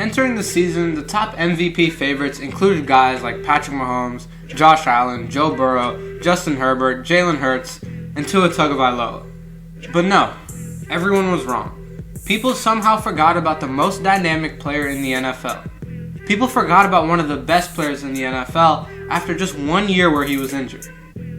Entering the season, the top MVP favorites included guys like Patrick Mahomes, Josh Allen, Joe Burrow, Justin Herbert, Jalen Hurts, and Tua Tagovailoa. But no, everyone was wrong. People somehow forgot about the most dynamic player in the NFL. People forgot about one of the best players in the NFL after just 1 year where he was injured.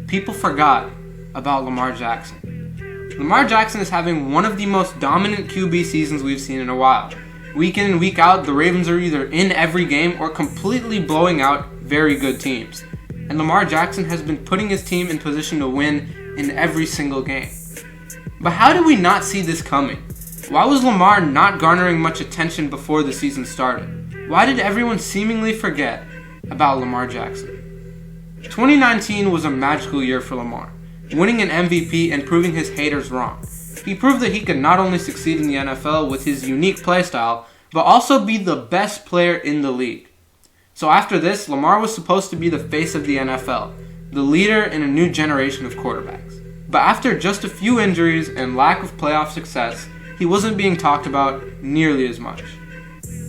People forgot about Lamar Jackson. Lamar Jackson is having one of the most dominant QB seasons we've seen in a while. Week in and week out, the Ravens are either in every game or completely blowing out very good teams. And Lamar Jackson has been putting his team in position to win in every single game. But how did we not see this coming? Why was Lamar not garnering much attention before the season started? Why did everyone seemingly forget about Lamar Jackson? 2019 was a magical year for Lamar, winning an MVP and proving his haters wrong. He proved that he could not only succeed in the NFL with his unique playstyle, but also be the best player in the league. So after this, Lamar was supposed to be the face of the NFL, the leader in a new generation of quarterbacks. But after just a few injuries and lack of playoff success, he wasn't being talked about nearly as much.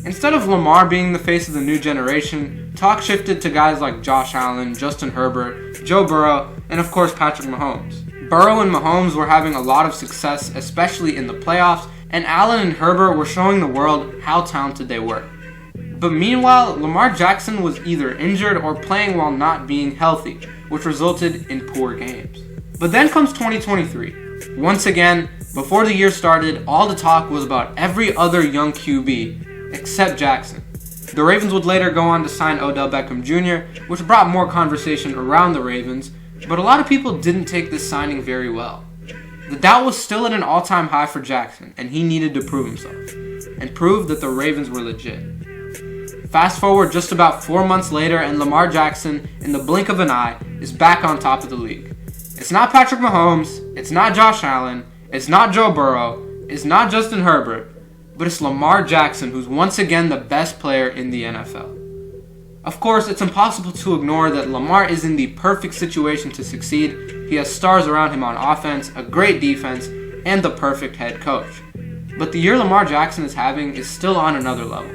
Instead of Lamar being the face of the new generation, talk shifted to guys like Josh Allen, Justin Herbert, Joe Burrow, and of course Patrick Mahomes. Burrow and Mahomes were having a lot of success, especially in the playoffs, and Allen and Herbert were showing the world how talented they were. But meanwhile, Lamar Jackson was either injured or playing while not being healthy, which resulted in poor games. But then comes 2023. Once again, before the year started, all the talk was about every other young QB except Jackson. The Ravens would later go on to sign Odell Beckham Jr., which brought more conversation around the Ravens, but a lot of people didn't take this signing very well. The doubt was still at an all-time high for Jackson, and he needed to prove himself, and prove that the Ravens were legit. Fast forward just about 4 months later, and Lamar Jackson, in the blink of an eye, is back on top of the league. It's not Patrick Mahomes, it's not Josh Allen, it's not Joe Burrow, it's not Justin Herbert, but it's Lamar Jackson who's once again the best player in the NFL. Of course, it's impossible to ignore that Lamar is in the perfect situation to succeed. He has stars around him on offense, a great defense, and the perfect head coach. But the year Lamar Jackson is having is still on another level.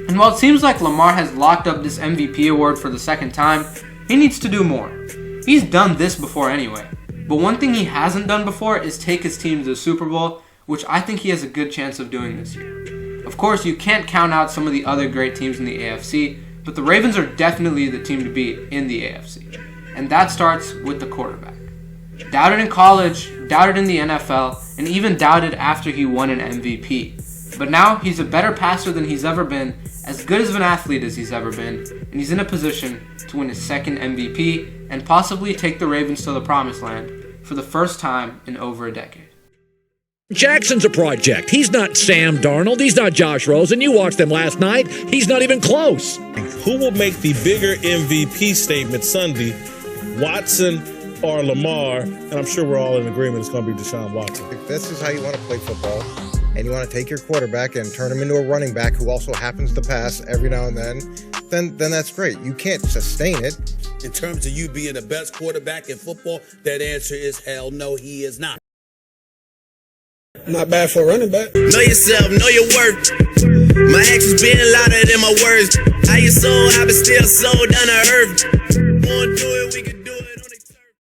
And while it seems like Lamar has locked up this MVP award for the second time, he needs to do more. He's done this before anyway. But one thing he hasn't done before is take his team to the Super Bowl, which I think he has a good chance of doing this year. Of course, you can't count out some of the other great teams in the AFC, but the Ravens are definitely the team to beat in the AFC. And that starts with the quarterback. Doubted in college, doubted in the NFL, and even doubted after he won an MVP. But now he's a better passer than he's ever been, as good as an athlete as he's ever been, and he's in a position to win his second MVP and possibly take the Ravens to the promised land for the first time in over a decade. Jackson's a project. He's not Sam Darnold. He's not Josh Rosen. You watched them last night. He's not even close. Who will make the bigger MVP statement Sunday, Watson or Lamar? And I'm sure we're all in agreement it's going to be Deshaun Watson. If this is how you want to play football, and you want to take your quarterback and turn him into a running back who also happens to pass every now and then that's great. You can't sustain it. In terms of you being the best quarterback in football, that answer is hell no, he is not. Not bad for a running back. Know yourself, know your worth. My actions being louder than my words. How you sold, I've been still sold down to earth. Won't do it, we could